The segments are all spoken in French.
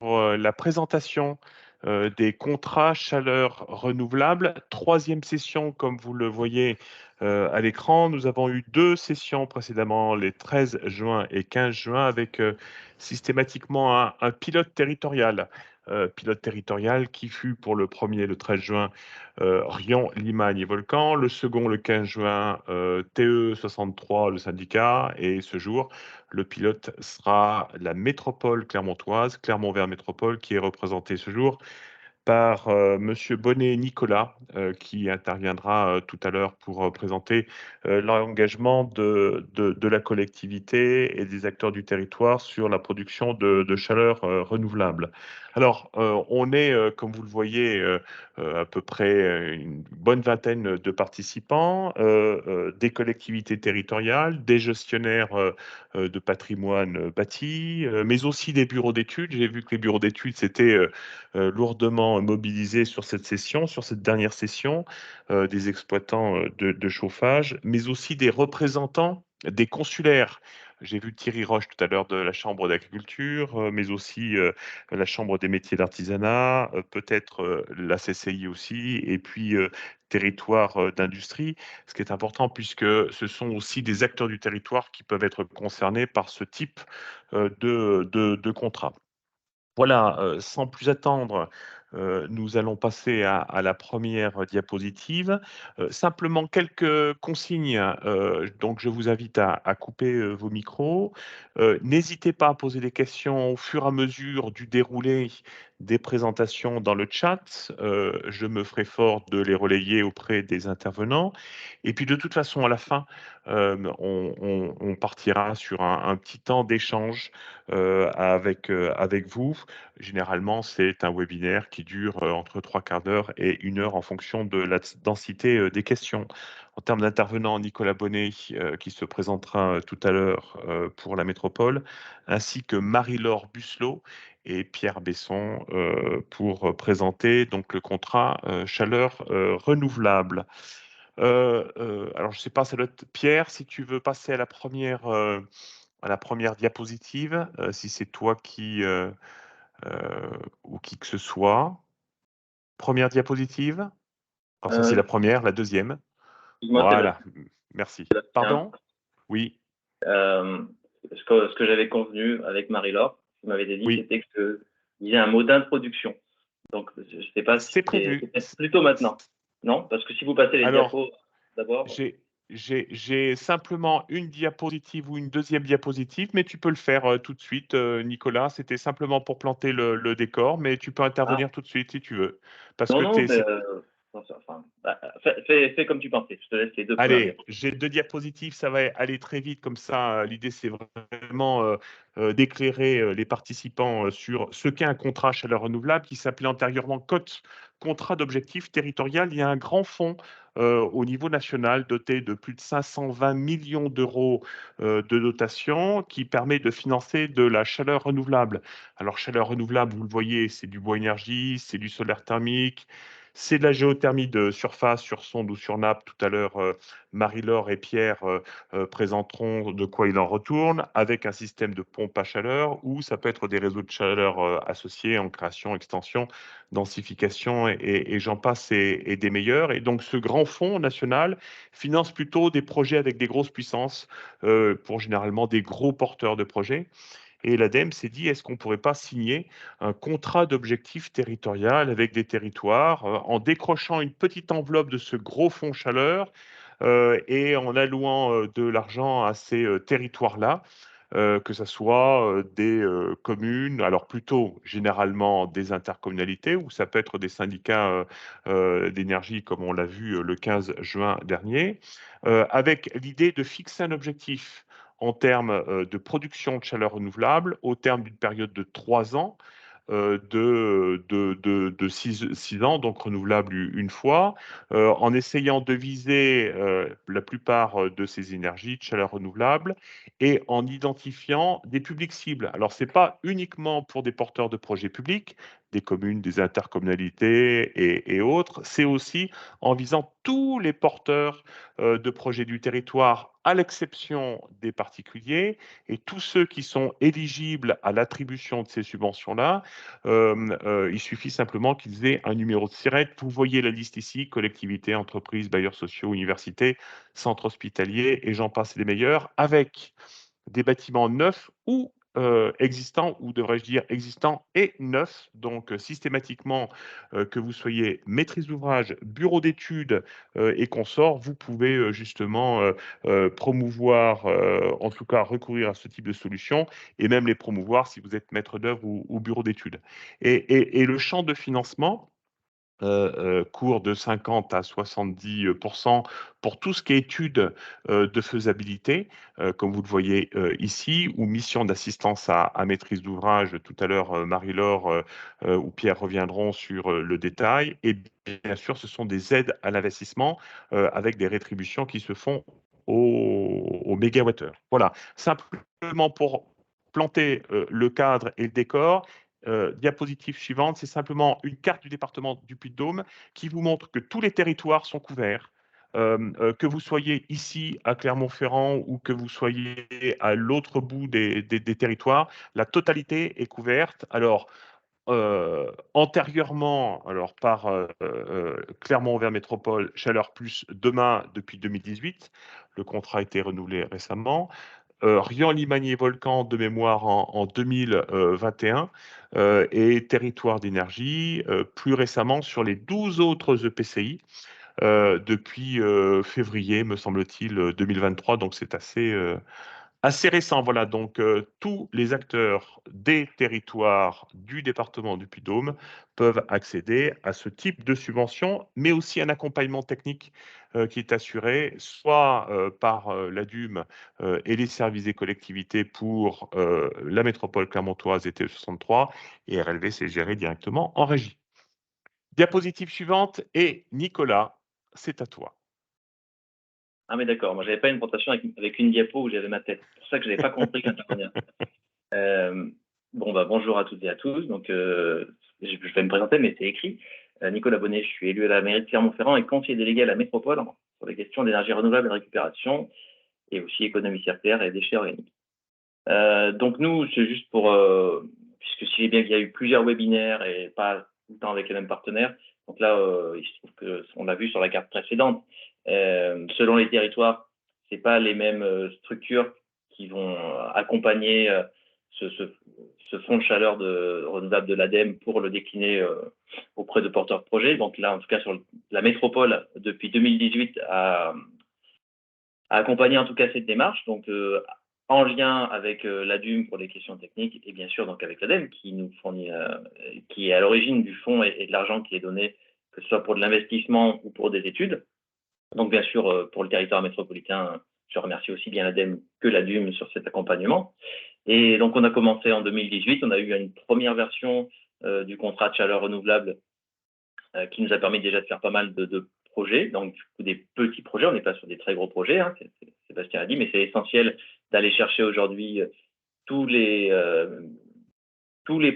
La présentation des contrats chaleur renouvelable. Troisième session, comme vous le voyez à l'écran. Nous avons eu deux sessions précédemment, les 13 juin et 15 juin, avec systématiquement un pilote territorial. Pilote territorial qui fut pour le premier, le 13 juin, Rion, Limagne et Volcan. Le second, le 15 juin, TE63, le syndicat. Et ce jour, le pilote sera la métropole clermontoise, Clermont-Ferrand Métropole, qui est représentée ce jour par Monsieur Bonnet Nicolas, qui interviendra tout à l'heure pour présenter l'engagement de la collectivité et des acteurs du territoire sur la production de chaleur renouvelable. Alors, on est, comme vous le voyez, à peu près une bonne vingtaine de participants, des collectivités territoriales, des gestionnaires de patrimoine bâti, mais aussi des bureaux d'études. J'ai vu que les bureaux d'études s'étaient lourdement mobilisés sur cette session, sur cette dernière session, des exploitants de chauffage, mais aussi des représentants des consulaires. J'ai vu Thierry Roche tout à l'heure de la Chambre d'agriculture, mais aussi la Chambre des métiers d'artisanat, peut-être la CCI aussi, et puis territoire d'industrie, ce qui est important puisque ce sont aussi des acteurs du territoire qui peuvent être concernés par ce type de contrat. Voilà, sans plus attendre, nous allons passer à la première diapositive. Simplement quelques consignes, donc je vous invite à couper, vos micros. N'hésitez pas à poser des questions au fur et à mesure du déroulé des présentations dans le chat. Je me ferai fort de les relayer auprès des intervenants et puis de toute façon à la fin, on partira sur un petit temps d'échange, avec vous. Généralement, c'est un webinaire qui dure entre 3/4 d'heure et 1 heure en fonction de la densité des questions. En termes d'intervenants, Nicolas Bonnet, qui se présentera tout à l'heure pour la métropole, ainsi que Marie-Laure Busselot et Pierre Besson pour présenter donc le contrat chaleur renouvelable. Alors, je ne sais pas, ça doit être Pierre, si tu veux passer à la première diapositive, si c'est toi qui ou qui que ce soit. Première diapositive. Alors ça, c'est la première, la deuxième. Excuse-moi, c'est Voilà, merci. Sébastien. Pardon? Oui, Ce que j'avais convenu avec Marie-Laure, qui m'avait dit, oui, c'était qu'il y ait un mot d'introduction. Donc, je ne sais pas si c'est c'est prévu. peut-être plutôt maintenant. Non? Parce que si vous passez les Alors, diapos d'abord. j'ai j'ai simplement une diapositive ou une deuxième diapositive, mais tu peux le faire tout de suite, Nicolas. C'était simplement pour planter le décor, mais tu peux Ah, intervenir tout de suite si tu veux. Parce non, que non, mais c'est enfin, fais comme tu pensais. Je te laisse les deux premières allez, diapos. j'ai deux diapositives, ça va aller très vite comme ça. L'idée, c'est vraiment d'éclairer les participants sur ce qu'est un contrat chaleur renouvelable qui s'appelait antérieurement COT, contrat d'objectif territorial. Il y a un grand fonds au niveau national doté de plus de 520 millions d'euros de dotation qui permet de financer de la chaleur renouvelable. Alors, chaleur renouvelable, vous le voyez, c'est du bois énergie, c'est du solaire thermique, c'est de la géothermie de surface, sur sonde ou sur nappe. Tout à l'heure, Marie-Laure et Pierre présenteront de quoi il en retourne, avec un système de pompe à chaleur, ou ça peut être des réseaux de chaleur associés en création, extension, densification, et j'en passe, et des meilleurs. Et donc, ce grand fonds national finance plutôt des projets avec des grosses puissances, pour généralement des gros porteurs de projets. Et l'ADEME s'est dit, est-ce qu'on ne pourrait pas signer un contrat d'objectif territorial avec des territoires en décrochant une petite enveloppe de ce gros fonds chaleur et en allouant de l'argent à ces territoires-là, que ce soit des communes, alors plutôt généralement des intercommunalités, ou ça peut être des syndicats d'énergie, comme on l'a vu le 15 juin dernier, avec l'idée de fixer un objectif en termes de production de chaleur renouvelable au terme d'une période de 3 ans, de 6 ans, donc renouvelable une fois, en essayant de viser la plupart de ces énergies de chaleur renouvelable et en identifiant des publics cibles. Alors, ce n'est pas uniquement pour des porteurs de projets publics, des communes, des intercommunalités et autres. C'est aussi en visant tous les porteurs de projets du territoire, à l'exception des particuliers, et tous ceux qui sont éligibles à l'attribution de ces subventions-là. Il suffit simplement qu'ils aient un numéro de SIRET. Vous voyez la liste ici: collectivités, entreprises, bailleurs sociaux, universités, centres hospitaliers, et j'en passe des meilleurs, avec des bâtiments neufs ou existants, ou devrais-je dire existants et neufs. Donc systématiquement, que vous soyez maîtrise d'ouvrage, bureau d'études et consorts, vous pouvez justement promouvoir, en tout cas recourir à ce type de solution, et même les promouvoir si vous êtes maître d'œuvre ou bureau d'études. Et le champ de financement court de 50 à 70% pour tout ce qui est études de faisabilité, comme vous le voyez ici, ou mission d'assistance à maîtrise d'ouvrage. Tout à l'heure, Marie-Laure ou Pierre reviendront sur le détail. Et bien sûr, ce sont des aides à l'investissement avec des rétributions qui se font au mégawattheure. Voilà, simplement pour planter le cadre et le décor. Diapositive suivante, c'est simplement une carte du département du Puy-de-Dôme qui vous montre que tous les territoires sont couverts. Que vous soyez ici à Clermont-Ferrand ou que vous soyez à l'autre bout des territoires, la totalité est couverte. Alors, antérieurement, alors par Clermont-Auvergne Métropole, Chaleur Plus demain depuis 2018, le contrat a été renouvelé récemment. Rion, Limagné, Volcan de mémoire en 2021 et Territoire d'énergie plus récemment sur les 12 autres EPCI depuis février, me semble-t-il, 2023. Donc c'est assez récent. Voilà, donc tous les acteurs des territoires du département du Puy-de-Dôme peuvent accéder à ce type de subvention, mais aussi un accompagnement technique qui est assuré soit par l'ADUM et les services des collectivités pour la métropole clermontoise et TE63, et RLV, c'est géré directement en régie. Diapositive suivante, et Nicolas, c'est à toi. Ah mais d'accord, moi j'avais pas une présentation avec une diapo où j'avais ma tête. C'est pour ça que je n'avais pas compris qu'intervenir. Bon bah bonjour à toutes et à tous. Donc je vais me présenter, mais c'est écrit. Nicolas Bonnet, je suis élu à la mairie de Clermont-Ferrand et conseiller délégué à la métropole sur les questions d'énergie renouvelable et récupération, et aussi économie circulaire et déchets organiques. Donc nous, c'est juste pour, puisque si j'ai bien qu'il y a eu plusieurs webinaires et pas tout le temps avec les mêmes partenaires, donc là, il se trouve qu'on l'a vu sur la carte précédente, selon les territoires, c'est pas les mêmes structures qui vont accompagner ce fonds de chaleur renouvelable de l'ADEME pour le décliner auprès de porteurs de projets. Donc là, en tout cas, sur la métropole, depuis 2018, a accompagné en tout cas cette démarche. Donc en lien avec l'ADUM pour les questions techniques, et bien sûr donc avec l'ADEME qui nous fournit, qui est à l'origine du fonds et de l'argent qui est donné, que ce soit pour de l'investissement ou pour des études. Donc bien sûr pour le territoire métropolitain, je remercie aussi bien l'ADEME que l'ADUM sur cet accompagnement. Et donc on a commencé en 2018, on a eu une première version du contrat de chaleur renouvelable qui nous a permis déjà de faire pas mal de projets, donc des petits projets, on n'est pas sur des très gros projets, hein, Sébastien a dit, mais c'est essentiel d'aller chercher aujourd'hui tous les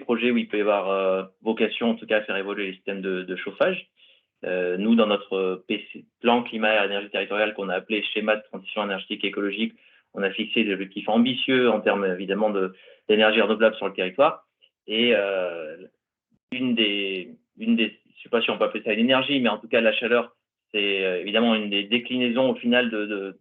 projets où il peut y avoir vocation, en tout cas, à faire évoluer les systèmes de chauffage. Nous, dans notre plan climat et énergie territoriale qu'on a appelé schéma de transition énergétique et écologique, on a fixé des objectifs ambitieux en termes évidemment d'énergie renouvelable sur le territoire. Et une des, je ne sais pas si on peut appeler ça une énergie, mais en tout cas la chaleur, c'est évidemment une des déclinaisons au final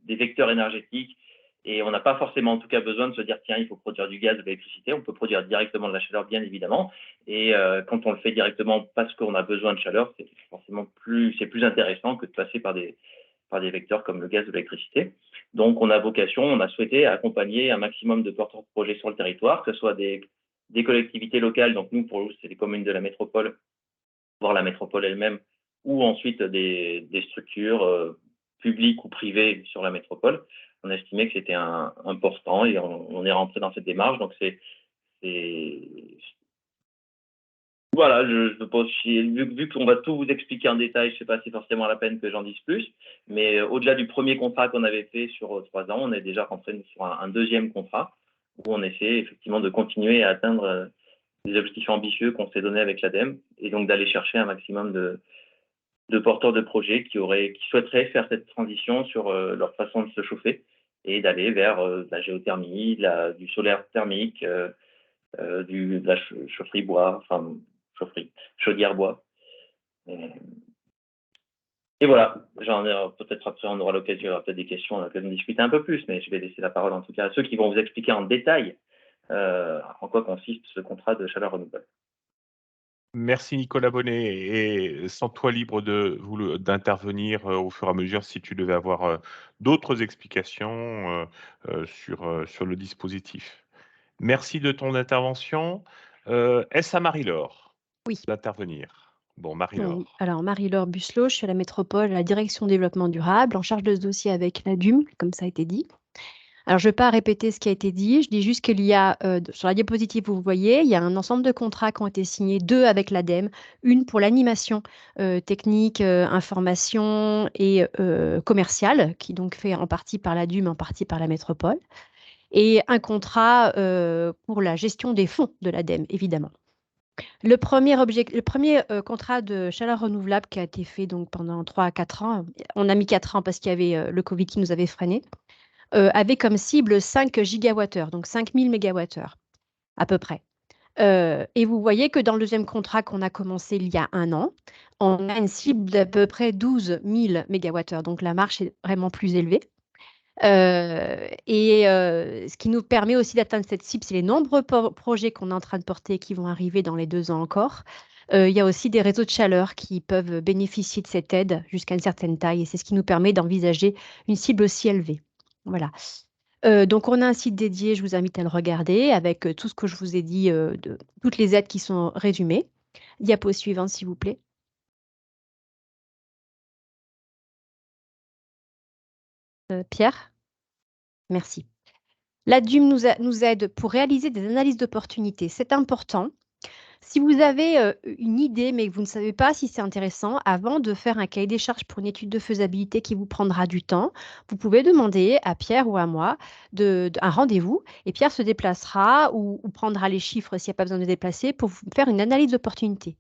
des vecteurs énergétiques. Et on n'a pas forcément en tout cas besoin de se dire tiens, il faut produire du gaz, de l'électricité. On peut produire directement de la chaleur, bien évidemment. Et quand on le fait directement parce qu'on a besoin de chaleur, c'est forcément plus intéressant que de passer par des vecteurs comme le gaz ou l'électricité. Donc on a souhaité accompagner un maximum de porteurs de projets sur le territoire, que ce soit des collectivités locales, donc nous, pour nous, c'est les communes de la métropole, voire la métropole elle-même, ou ensuite des structures publiques ou privées sur la métropole. On a estimé que c'était important et on est rentré dans cette démarche. Donc voilà, je veux pas, vu qu'on va tout vous expliquer en détail, je ne sais pas si c'est forcément la peine que j'en dise plus, mais au-delà du premier contrat qu'on avait fait sur 3 ans, on est déjà rentré sur un deuxième contrat où on essaie effectivement de continuer à atteindre des objectifs ambitieux qu'on s'est donnés avec l'ADEME, et donc d'aller chercher un maximum de porteurs de projets qui souhaiteraient faire cette transition sur leur façon de se chauffer et d'aller vers de la géothermie, du solaire thermique, de la chaufferie bois, enfin chaudière bois. Et voilà, peut-être après on aura l'occasion, il y aura peut-être des questions, on aura l'occasion de discuter un peu plus, mais je vais laisser la parole en tout cas à ceux qui vont vous expliquer en détail en quoi consiste ce contrat de chaleur renouvelable. Merci Nicolas Bonnet, et sens-toi libre d'intervenir au fur et à mesure si tu devais avoir d'autres explications sur le dispositif. Merci de ton intervention. Est-ce à Marie-Laure Oui. d'intervenir? Bon, Oui. Marie-Laure. Alors, Marie-Laure Busselot, je suis à la métropole, à la direction développement durable, en charge de ce dossier avec l'ADUM, comme ça a été dit. Alors, je ne vais pas répéter ce qui a été dit, je dis juste qu'il y a, sur la diapositive, vous voyez, il y a un ensemble de contrats qui ont été signés, 2 avec l'ADEME, une pour l'animation technique, information et commerciale, qui donc fait en partie par l'ADUM, en partie par la métropole, et un contrat pour la gestion des fonds de l'ADEME, évidemment. Le premier contrat de chaleur renouvelable qui a été fait donc pendant 3 à 4 ans, on a mis 4 ans parce qu'il y avait le Covid qui nous avait freinés, avait comme cible 5 gigawattheures, donc 5000 mégawattheures à peu près. Et vous voyez que dans le deuxième contrat qu'on a commencé il y a 1 an, on a une cible d'à peu près 12 000 mégawattheures, donc la marche est vraiment plus élevée. Ce qui nous permet aussi d'atteindre cette cible, c'est les nombreux projets qu'on est en train de porter qui vont arriver dans les 2 ans encore. Il y a aussi des réseaux de chaleur qui peuvent bénéficier de cette aide jusqu'à une certaine taille, et c'est ce qui nous permet d'envisager une cible aussi élevée. Voilà. Donc, on a un site dédié, je vous invite à le regarder, avec tout ce que je vous ai dit, de toutes les aides qui sont résumées. Diapo suivante, s'il vous plaît. Pierre? Merci. L'ADUM nous aide pour réaliser des analyses d'opportunité. C'est important. Si vous avez une idée, mais que vous ne savez pas si c'est intéressant, avant de faire un cahier des charges pour une étude de faisabilité qui vous prendra du temps, vous pouvez demander à Pierre ou à moi un rendez-vous, et Pierre se déplacera ou prendra les chiffres s'il n'y a pas besoin de déplacer pour vous faire une analyse d'opportunité.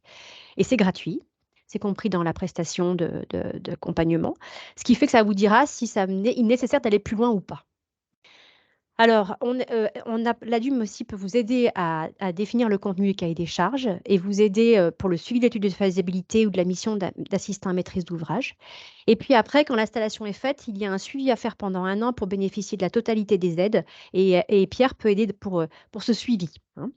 Et c'est gratuit. C'est compris dans la prestation d'accompagnement, ce qui fait que ça vous dira si il est nécessaire d'aller plus loin ou pas. Alors, l'ADUM aussi peut vous aider à définir le contenu du cahier des charges et vous aider pour le suivi de l'étude de faisabilité ou de la mission d'assistant à maîtrise d'ouvrage. Et puis après, quand l'installation est faite, il y a un suivi à faire pendant 1 an pour bénéficier de la totalité des aides, et Pierre peut aider pour ce suivi, hein.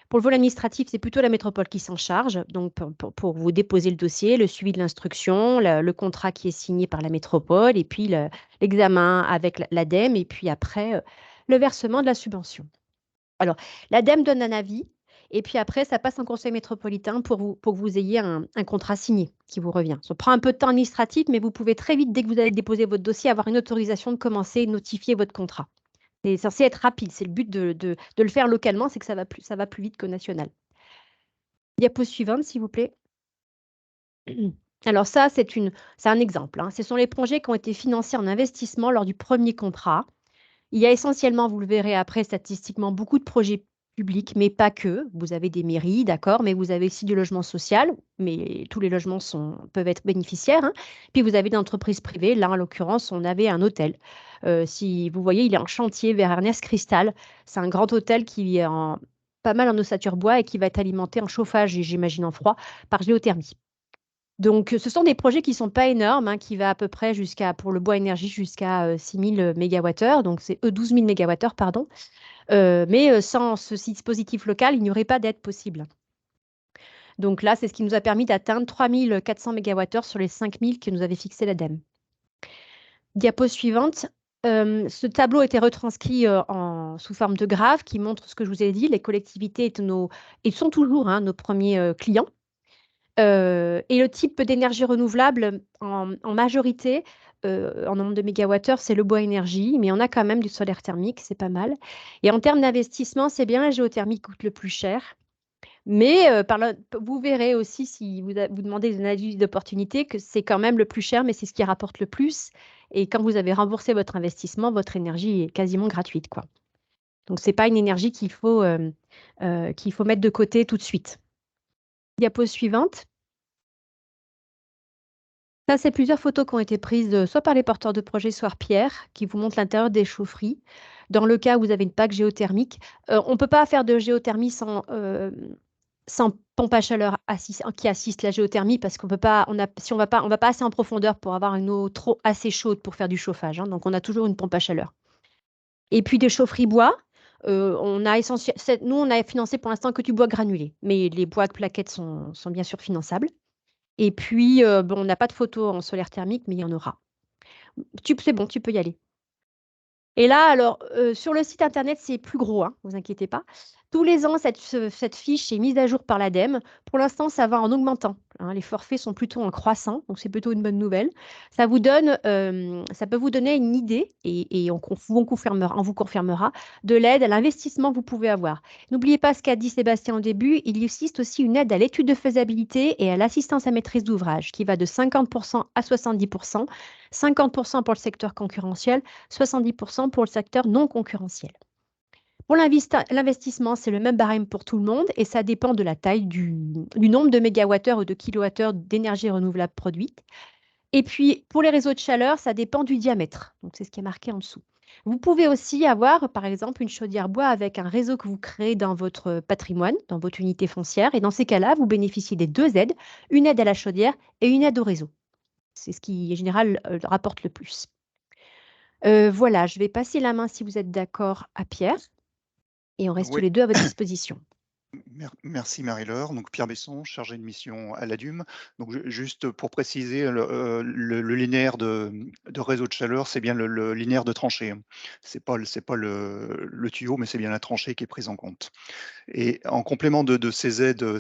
Pour le volet administratif, c'est plutôt la métropole qui s'en charge, donc pour vous déposer le dossier, le suivi de l'instruction, le contrat qui est signé par la métropole, et puis l'examen avec l'ADEME, et puis après, le versement de la subvention. Alors, l'ADEME donne un avis, et puis après, ça passe en conseil métropolitain pour que vous ayez un contrat signé qui vous revient. Ça prend un peu de temps administratif, mais vous pouvez très vite, dès que vous allez déposer votre dossier, avoir une autorisation de commencer et notifier votre contrat. C'est censé être rapide. C'est le but de le faire localement, c'est que ça va plus vite qu'au national. Diapo suivante, s'il vous plaît. Alors ça, c'est un exemple, hein. Ce sont les projets qui ont été financés en investissement lors du premier contrat. Il y a essentiellement, vous le verrez après statistiquement, beaucoup de projets publics, mais pas que. Vous avez des mairies, d'accord, mais vous avez aussi du logement social, mais tous les logements peuvent être bénéficiaires, hein. Puis vous avez des entreprises privées. Là, en l'occurrence, on avait un hôtel. Si vous voyez, il est en chantier vers Ernest Cristal. C'est un grand hôtel qui est pas mal en ossature bois et qui va être alimenté en chauffage et j'imagine en froid par géothermie. Donc, ce sont des projets qui ne sont pas énormes, hein, qui va à peu près pour le bois énergie, jusqu'à 6000 mégawattheures, donc c'est 12 000 mégawattheures, pardon. Mais sans ce dispositif local, il n'y aurait pas d'aide possible. Donc là, c'est ce qui nous a permis d'atteindre 3400 mégawattheures sur les 5000 que nous avait fixé l'ADEME. Diapo suivante. Ce tableau a été retranscrit sous forme de graphe qui montre ce que je vous ai dit. Les collectivités sont toujours, hein, nos premiers clients. Et le type d'énergie renouvelable, en majorité, en nombre de mégawattheures, c'est le bois énergie, mais on a quand même du solaire thermique, c'est pas mal. Et en termes d'investissement, c'est bien la géothermie qui coûte le plus cher. Mais vous verrez aussi, si vous demandez une analyse d'opportunité, que c'est quand même le plus cher, mais c'est ce qui rapporte le plus. Et quand vous avez remboursé votre investissement, votre énergie est quasiment gratuite, quoi. Donc, ce n'est pas une énergie qu'il faut mettre de côté tout de suite. Diapo suivante. Ça, c'est plusieurs photos qui ont été prises soit par les porteurs de projet, soit par Pierre, qui vous montrent l'intérieur des chaufferies. Dans le cas où vous avez une PAC géothermique, on ne peut pas faire de géothermie sans pompe à chaleur qui assiste la géothermie parce qu'on peut pas, si on va pas assez en profondeur pour avoir une eau assez chaude pour faire du chauffage, hein. Donc, on a toujours une pompe à chaleur. Et puis des chaufferies bois. Nous, on a financé pour l'instant que du bois granulé, mais les bois de plaquettes sont bien sûr finançables. Et puis, on n'a pas de photo en solaire thermique, mais il y en aura. C'est bon, tu peux y aller. Et là, alors, sur le site internet, c'est plus gros, hein, vous inquiétez pas. Tous les ans, cette fiche est mise à jour par l'ADEME. Pour l'instant, ça va en augmentant, hein. Les forfaits sont plutôt en croissant, donc c'est plutôt une bonne nouvelle. Ça peut vous donner une idée, et on vous confirmera, de l'aide à l'investissement que vous pouvez avoir. N'oubliez pas ce qu'a dit Sébastien au début, il existe aussi une aide à l'étude de faisabilité et à l'assistance à maîtrise d'ouvrage, qui va de 50% à 70%, 50% pour le secteur concurrentiel, 70% pour le secteur non concurrentiel. Pour l'investissement, c'est le même barème pour tout le monde et ça dépend de la taille du nombre de mégawattheures ou de kilowattheures d'énergie renouvelable produite. Et puis, pour les réseaux de chaleur, ça dépend du diamètre. Donc, c'est ce qui est marqué en dessous. Vous pouvez aussi avoir, par exemple, une chaudière bois avec un réseau que vous créez dans votre patrimoine, dans votre unité foncière. Et dans ces cas-là, vous bénéficiez des deux aides, une aide à la chaudière et une aide au réseau. C'est ce qui, en général, rapporte le plus. Voilà, je vais passer la main, si vous êtes d'accord, à Pierre. Et on reste tous Oui, les deux à votre disposition. merci Marie-Laure. Donc Pierre Besson, chargé de mission à l'ADUM. Donc juste pour préciser, le linéaire de réseau de chaleur, c'est bien le linéaire de tranchée, hein. C'est pas le tuyau, mais c'est bien la tranchée qui est prise en compte. Et en complément de ces aides,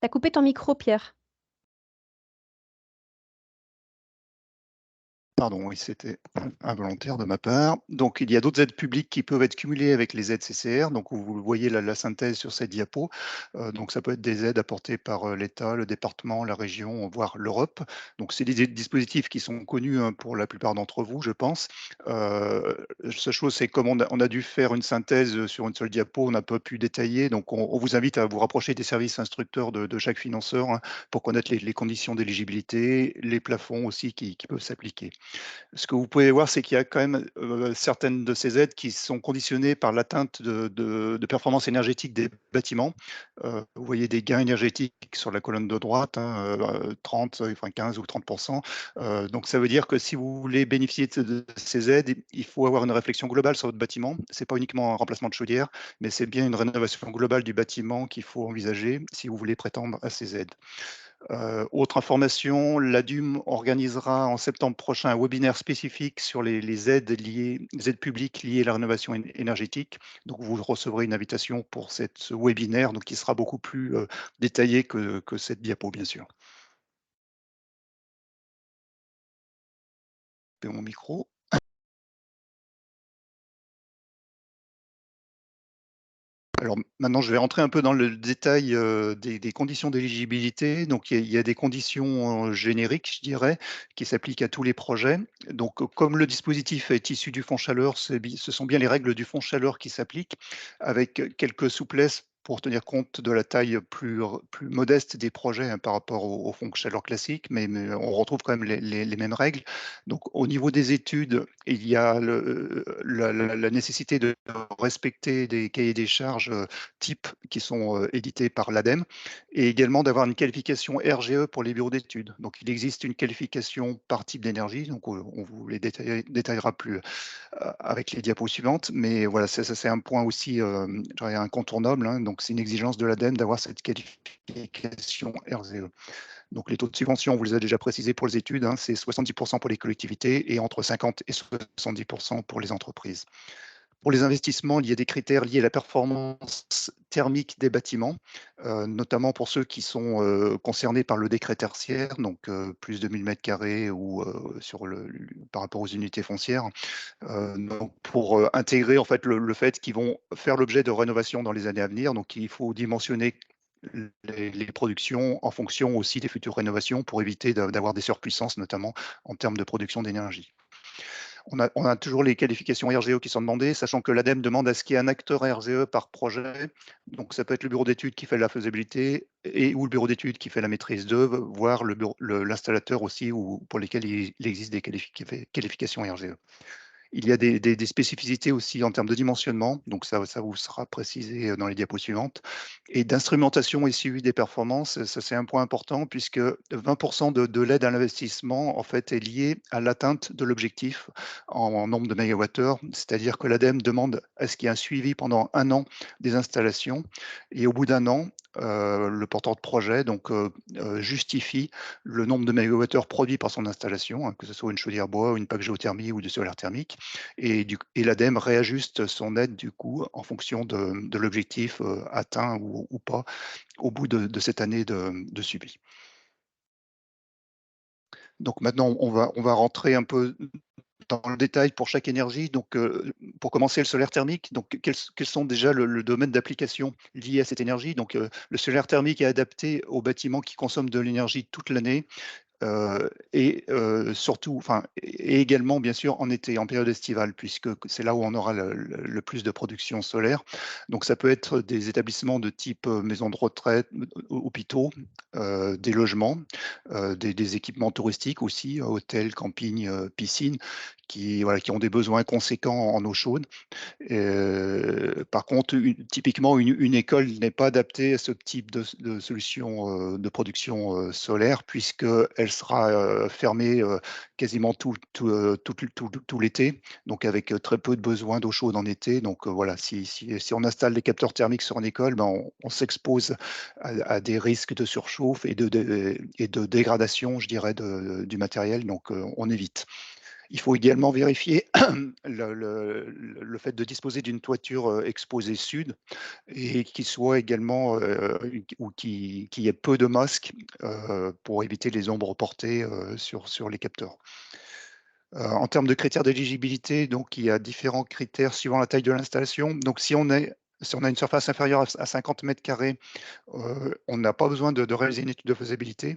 Tu as coupé ton micro, Pierre. pardon, oui, c'était involontaire de ma part. Donc, il y a d'autres aides publiques qui peuvent être cumulées avec les aides CCR. Donc, vous voyez la synthèse sur cette diapo. Donc, ça peut être des aides apportées par l'État, le département, la région, voire l'Europe. Donc, c'est des dispositifs qui sont connus, hein, pour la plupart d'entre vous, je pense. Seule chose, c'est comme on a dû faire une synthèse sur une seule diapo, on n'a pas pu détailler. Donc, on vous invite à vous rapprocher des services instructeurs de chaque financeur, hein, pour connaître les conditions d'éligibilité, les plafonds aussi qui peuvent s'appliquer. Ce que vous pouvez voir, c'est qu'il y a quand même certaines de ces aides qui sont conditionnées par l'atteinte de performance énergétique des bâtiments. Vous voyez des gains énergétiques sur la colonne de droite, hein, 30, enfin 15 ou 30%. Donc ça veut dire que si vous voulez bénéficier de ces aides, il faut avoir une réflexion globale sur votre bâtiment. Ce n'est pas uniquement un remplacement de chaudière, mais c'est bien une rénovation globale du bâtiment qu'il faut envisager si vous voulez prétendre à ces aides. Autre information, l'ADUM organisera en septembre prochain un webinaire spécifique sur les aides publiques liées à la rénovation énergétique. Donc, vous recevrez une invitation pour ce webinaire, donc qui sera beaucoup plus détaillé que cette diapo, bien sûr. Je fais mon micro. Alors maintenant, je vais rentrer un peu dans le détail des conditions d'éligibilité. Donc, il y a des conditions génériques, je dirais, qui s'appliquent à tous les projets. Donc, comme le dispositif est issu du fonds chaleur, ce sont bien les règles du fonds chaleur qui s'appliquent, avec quelques souplesses pour tenir compte de la taille plus modeste des projets, hein, par rapport au fonds chaleur classique, mais on retrouve quand même les mêmes règles. Donc, au niveau des études, il y a la nécessité de respecter des cahiers des charges types qui sont édités par l'ADEME et également d'avoir une qualification RGE pour les bureaux d'études. Donc, il existe une qualification par type d'énergie, donc on vous les détaillera plus avec les diapos suivantes, mais voilà, ça c'est un point aussi, je dirais incontournable, hein. Donc, c'est une exigence de l'ADEME d'avoir cette qualification RGE. Donc, les taux de subvention, on vous les a déjà précisés pour les études, hein, c'est 70% pour les collectivités et entre 50 et 70% pour les entreprises. Pour les investissements, il y a des critères liés à la performance thermique des bâtiments, notamment pour ceux qui sont concernés par le décret tertiaire, donc plus de 1000 m² ou par rapport aux unités foncières. Donc pour intégrer en fait le fait qu'ils vont faire l'objet de rénovation dans les années à venir. Donc il faut dimensionner les productions en fonction aussi des futures rénovations pour éviter d'avoir des surpuissances, notamment en termes de production d'énergie. On a toujours les qualifications RGE qui sont demandées, sachant que l'ADEME demande à ce qu'il y ait un acteur RGE par projet. Donc, ça peut être le bureau d'études qui fait la faisabilité ou le bureau d'études qui fait la maîtrise d'œuvre, voire l'installateur aussi, ou pour lesquels il existe des qualifications RGE. Il y a des spécificités aussi en termes de dimensionnement, donc ça vous sera précisé dans les diapos suivantes, et d'instrumentation et suivi des performances. Ça, c'est un point important puisque 20% de l'aide à l'investissement en fait est lié à l'atteinte de l'objectif en nombre de mégawattheures, c'est-à-dire que l'ADEME demande à ce qu'il y ait un suivi pendant 1 an des installations, et au bout d'1 an, le porteur de projet justifie le nombre de mégawattheures produits par son installation, hein, que ce soit une chaudière bois, une PAC géothermie ou du solaire thermique, et l'ADEME réajuste son aide du coup en fonction de l'objectif atteint ou pas au bout de cette année de suivi. Donc maintenant, on va rentrer un peu dans le détail pour chaque énergie. Donc, pour commencer, le solaire thermique. Donc, quels sont déjà le domaine d'application lié à cette énergie? Donc, le solaire thermique est adapté aux bâtiments qui consomment de l'énergie toute l'année. Surtout, enfin, et également bien sûr en été, en période estivale, puisque c'est là où on aura le plus de production solaire. Donc ça peut être des établissements de type maisons de retraite, hôpitaux, des logements, des équipements touristiques aussi, hôtels, campings, piscines, qui ont des besoins conséquents en eau chaude. Par contre, typiquement, une école n'est pas adaptée à ce type de solution de production solaire, puisqu'elle sera fermée quasiment tout l'été, donc avec très peu de besoin d'eau chaude en été. Donc voilà, si on installe des capteurs thermiques sur une école, ben, on s'expose à des risques de surchauffe et de dégradation, je dirais, du matériel, donc on évite. Il faut également vérifier le fait de disposer d'une toiture exposée sud et qui soit également ou qui ait peu de masques pour éviter les ombres portées sur les capteurs. En termes de critères d'éligibilité, donc il y a différents critères suivant la taille de l'installation. Donc si on a une surface inférieure à 50 mètres carrés, on n'a pas besoin de réaliser une étude de faisabilité.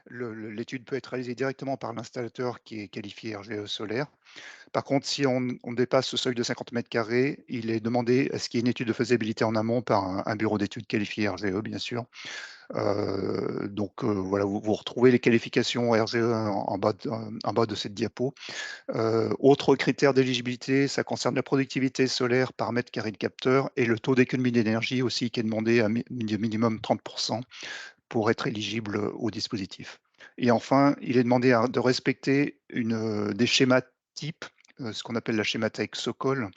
L'étude peut être réalisée directement par l'installateur qui est qualifié RGE solaire. Par contre, si on dépasse ce seuil de 50 mètres carrés, il est demandé à ce qu'il y ait une étude de faisabilité en amont par un bureau d'études qualifié RGE, bien sûr. Voilà, vous retrouvez les qualifications RGE en bas de cette diapo. Autre critère d'éligibilité, ça concerne la productivité solaire par mètre carré de capteur et le taux d'économie d'énergie aussi qui est demandé à minimum 30% pour être éligible au dispositif. Et enfin, il est demandé de respecter des schémas types, ce qu'on appelle la schémathèque Sokol,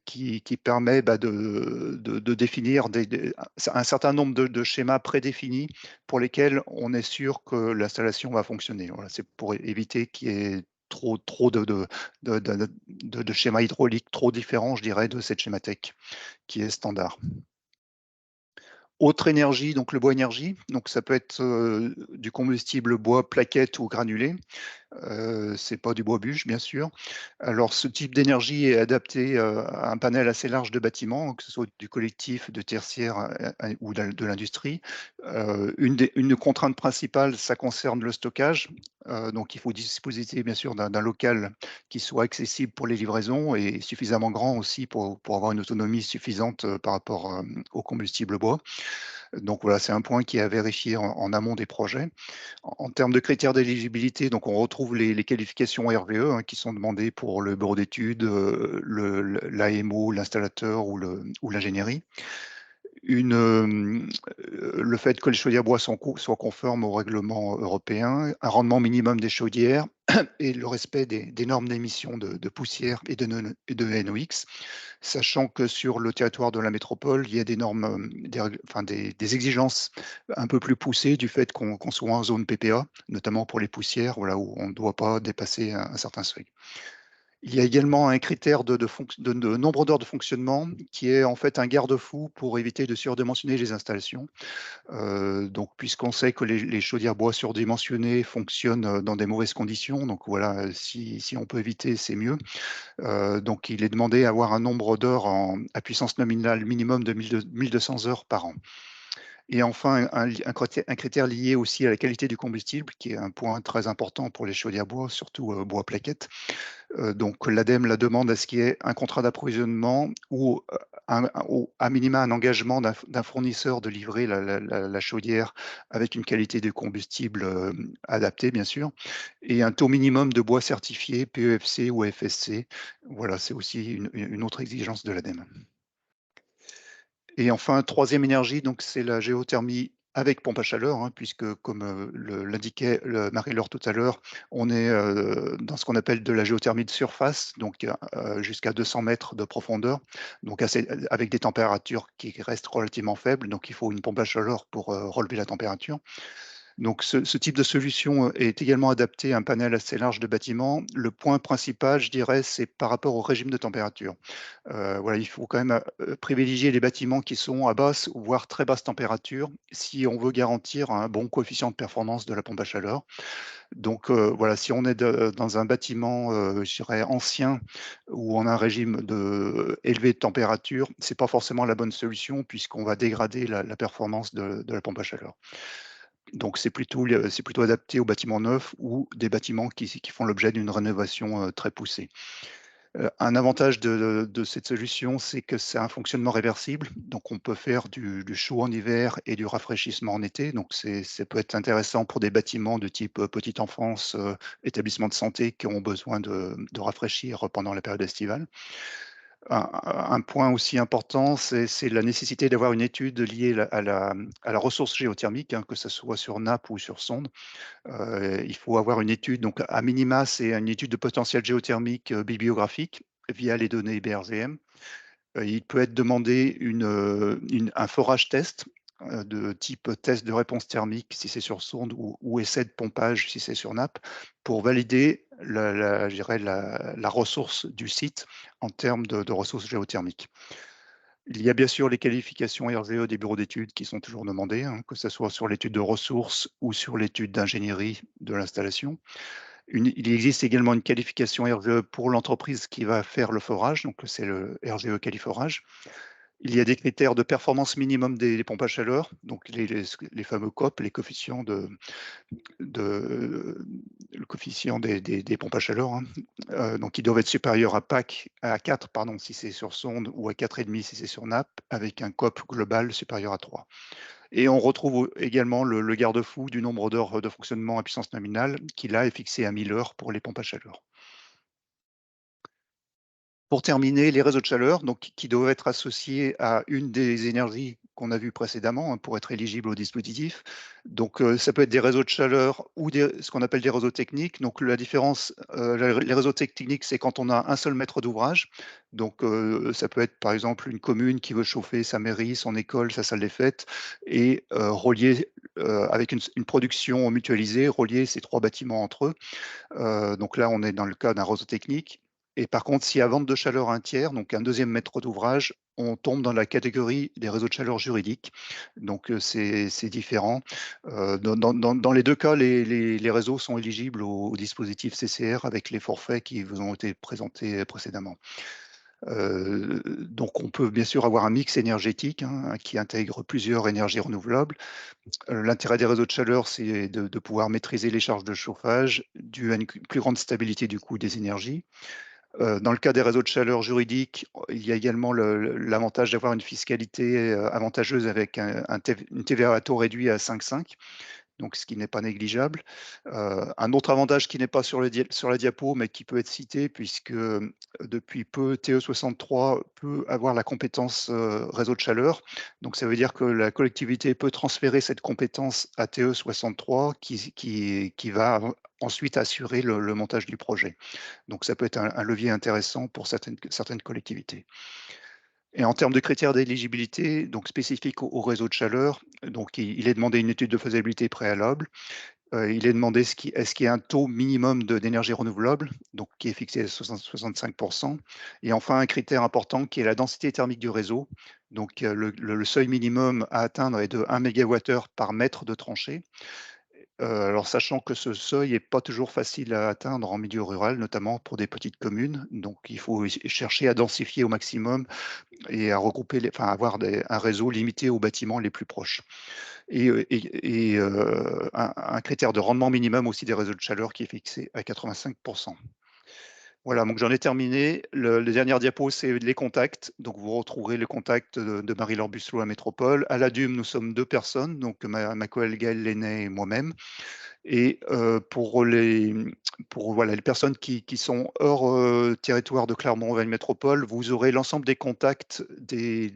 qui permet de définir un certain nombre de schémas prédéfinis pour lesquels on est sûr que l'installation va fonctionner. Voilà, c'est pour éviter qu'il y ait trop de schémas hydrauliques trop différents, je dirais, de cette schémathèque qui est standard. Autre énergie, donc le bois énergie, donc ça peut être du combustible bois plaquette ou granulé. C'est pas du bois bûche, bien sûr. Alors, ce type d'énergie est adapté à un panel assez large de bâtiments, que ce soit du collectif, de tertiaire ou de l'industrie. Une contrainte principale, ça concerne le stockage. Donc, il faut disposer, bien sûr, d'un local qui soit accessible pour les livraisons et suffisamment grand aussi pour avoir une autonomie suffisante par rapport au combustible bois. Donc voilà, c'est un point qui est à vérifier en amont des projets. En termes de critères d'éligibilité, donc on retrouve les qualifications RVE qui sont demandées pour le bureau d'études, l'AMO, l'installateur ou l'ingénierie. Le fait que les chaudières bois soient conformes au règlement européen, un rendement minimum des chaudières et le respect des normes d'émission de poussière et de NOx, sachant que sur le territoire de la métropole, il y a des normes, des exigences un peu plus poussées du fait qu'on soit en zone PPA, notamment pour les poussières, voilà, où on ne doit pas dépasser un certain seuil. Il y a également un critère de nombre d'heures de fonctionnement qui est en fait un garde-fou pour éviter de surdimensionner les installations. Donc puisqu'on sait que les chaudières bois surdimensionnées fonctionnent dans des mauvaises conditions, donc voilà, si on peut éviter, c'est mieux. Donc il est demandé d'avoir un nombre d'heures à puissance nominale minimum de 1200 heures par an. Et enfin, un critère lié aussi à la qualité du combustible, qui est un point très important pour les chaudières bois, surtout bois plaquettes. Donc l'ADEME la demande à ce qu'il y ait un contrat d'approvisionnement ou à minima un engagement d'un fournisseur de livrer la chaudière avec une qualité de combustible adaptée, bien sûr, et un taux minimum de bois certifié PEFC ou FSC. Voilà, c'est aussi une autre exigence de l'ADEME. Et enfin, troisième énergie, donc c'est la géothermie avec pompe à chaleur, hein, puisque comme l'indiquait Marie-Laure tout à l'heure, on est dans ce qu'on appelle de la géothermie de surface, donc jusqu'à 200 mètres de profondeur, donc avec des températures qui restent relativement faibles, donc il faut une pompe à chaleur pour relever la température. Donc ce type de solution est également adapté à un panel assez large de bâtiments. Le point principal, je dirais, c'est par rapport au régime de température. Voilà, il faut quand même privilégier les bâtiments qui sont à basse, voire très basse température, si on veut garantir un bon coefficient de performance de la pompe à chaleur. Donc voilà, si on est dans un bâtiment, je dirais ancien, où on a un régime élevé de température, c'est pas forcément la bonne solution puisqu'on va dégrader la performance de la pompe à chaleur. Donc c'est plutôt adapté aux bâtiments neufs ou des bâtiments qui font l'objet d'une rénovation très poussée. Un avantage de cette solution, c'est que c'est un fonctionnement réversible, donc on peut faire du chaud en hiver et du rafraîchissement en été, donc ça peut être intéressant pour des bâtiments de type petite enfance, établissement de santé qui ont besoin de rafraîchir pendant la période estivale. Un point aussi important, c'est la nécessité d'avoir une étude liée à la ressource géothermique, hein, que ce soit sur nappe ou sur sonde. Il faut avoir une étude, donc à minima, c'est une étude de potentiel géothermique bibliographique via les données BRZM. Il peut être demandé un forage test de type test de réponse thermique si c'est sur sonde ou essai de pompage si c'est sur nappe pour valider je dirais la ressource du site en termes de ressources géothermiques. Il y a bien sûr les qualifications RGE des bureaux d'études qui sont toujours demandées, hein, que ce soit sur l'étude de ressources ou sur l'étude d'ingénierie de l'installation. Il existe également une qualification RGE pour l'entreprise qui va faire le forage, donc c'est le RGE Qualiforage. Il y a des critères de performance minimum des pompes à chaleur, donc les fameux COP, les coefficients le coefficient des pompes à chaleur, hein. Donc ils doivent être supérieurs à 4 pardon, si c'est sur sonde ou à 4,5 si c'est sur nappe, avec un COP global supérieur à 3. Et on retrouve également le garde-fou du nombre d'heures de fonctionnement à puissance nominale, qui là est fixé à 1000 heures pour les pompes à chaleur. Pour terminer, les réseaux de chaleur, donc, qui doivent être associés à une des énergies qu'on a vues précédemment, hein, pour être éligible au dispositif. Donc, ça peut être des réseaux de chaleur ou ce qu'on appelle des réseaux techniques. Donc, la différence, les réseaux techniques, c'est quand on a un seul maître d'ouvrage. Donc, ça peut être par exemple une commune qui veut chauffer sa mairie, son école, sa salle des fêtes, et relier avec une production mutualisée, relier ces 3 bâtiments entre eux. Donc là, on est dans le cas d'un réseau technique. Et par contre, s'il y a vente de chaleur à un tiers, donc un deuxième maître d'ouvrage, on tombe dans la catégorie des réseaux de chaleur juridiques. Donc c'est différent. Dans les deux cas, les réseaux sont éligibles au dispositif CCR avec les forfaits qui vous ont été présentés précédemment. Donc on peut bien sûr avoir un mix énergétique, hein, qui intègre plusieurs énergies renouvelables. L'intérêt des réseaux de chaleur, c'est de pouvoir maîtriser les charges de chauffage dû à une plus grande stabilité du coût des énergies. Dans le cas des réseaux de chaleur juridiques, il y a également l'avantage d'avoir une fiscalité avantageuse avec une TVA à taux réduit à 5,5, donc ce qui n'est pas négligeable. Un autre avantage qui n'est pas sur la diapo, mais qui peut être cité, puisque depuis peu, TE63 peut avoir la compétence réseau de chaleur. Donc ça veut dire que la collectivité peut transférer cette compétence à TE63 qui va ensuite assurer le montage du projet. Donc ça peut être un levier intéressant pour certaines collectivités. Et en termes de critères d'éligibilité, donc spécifiques au réseau de chaleur, donc il est demandé une étude de faisabilité préalable. Il est demandé est-ce qu'il y a un taux minimum d'énergie renouvelable, donc qui est fixé à 65%. Et enfin, un critère important qui est la densité thermique du réseau. Donc le seuil minimum à atteindre est de 1 MWh par mètre de tranchée. Alors sachant que ce seuil n'est pas toujours facile à atteindre en milieu rural, notamment pour des petites communes. Donc il faut chercher à densifier au maximum et à regrouper, enfin avoir un réseau limité aux bâtiments les plus proches. Et un critère de rendement minimum aussi des réseaux de chaleur qui est fixé à 85%. Voilà, donc j'en ai terminé. Les dernières diapos, c'est les contacts. Donc vous retrouverez les contacts de Marie-Laure Busselot à Métropole. À la DUM, nous sommes 2 personnes, donc ma collègue Gaëlle Lenné et moi-même. Et pour voilà, les personnes qui sont hors territoire de Clermont-Auvergne Métropole, vous aurez l'ensemble des contacts des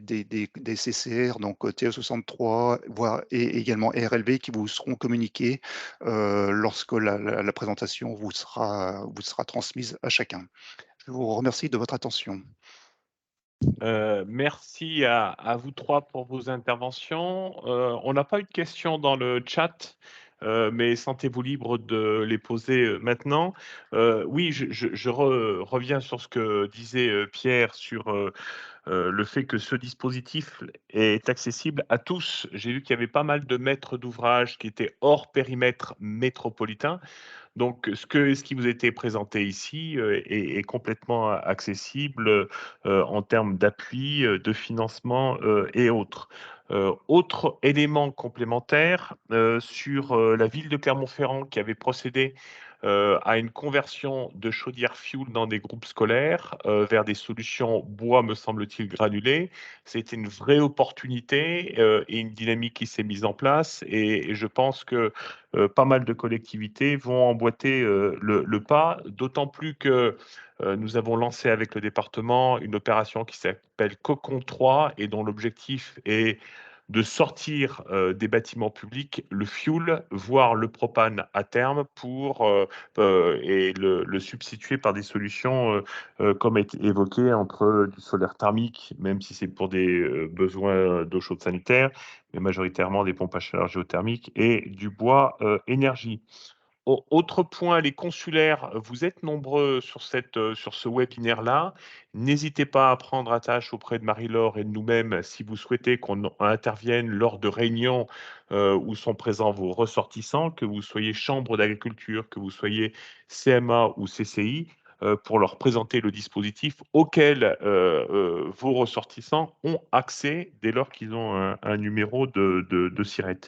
CCR, donc TE63, voire, et également RLB, qui vous seront communiqués lorsque la présentation vous sera transmise à chacun. Je vous remercie de votre attention. Merci à vous 3 pour vos interventions. On n'a pas eu de questions dans le chat, mais sentez-vous libre de les poser maintenant. Oui, je reviens sur ce que disait Pierre sur le fait que ce dispositif est accessible à tous. J'ai vu qu'il y avait pas mal de maîtres d'ouvrage qui étaient hors périmètre métropolitain. Donc, ce qui vous a été présenté ici est complètement accessible en termes d'appui, de financement et autres. Autre élément complémentaire sur la ville de Clermont-Ferrand qui avait procédé à une conversion de chaudières fuel dans des groupes scolaires vers des solutions bois, me semble-t-il, granulées. C'était une vraie opportunité et une dynamique qui s'est mise en place. Et je pense que pas mal de collectivités vont emboîter le pas, d'autant plus que nous avons lancé avec le département une opération qui s'appelle Cocon 3 et dont l'objectif est de sortir des bâtiments publics le fuel, voire le propane à terme, et le substituer par des solutions comme évoqué entre du solaire thermique, même si c'est pour des besoins d'eau chaude sanitaire, mais majoritairement des pompes à chaleur géothermiques et du bois énergie. Autre point, les consulaires, vous êtes nombreux sur ce webinaire-là. N'hésitez pas à prendre attache auprès de Marie-Laure et de nous-mêmes si vous souhaitez qu'on intervienne lors de réunions où sont présents vos ressortissants, que vous soyez chambre d'agriculture, que vous soyez CMA ou CCI, pour leur présenter le dispositif auquel vos ressortissants ont accès dès lors qu'ils ont un numéro de SIRET.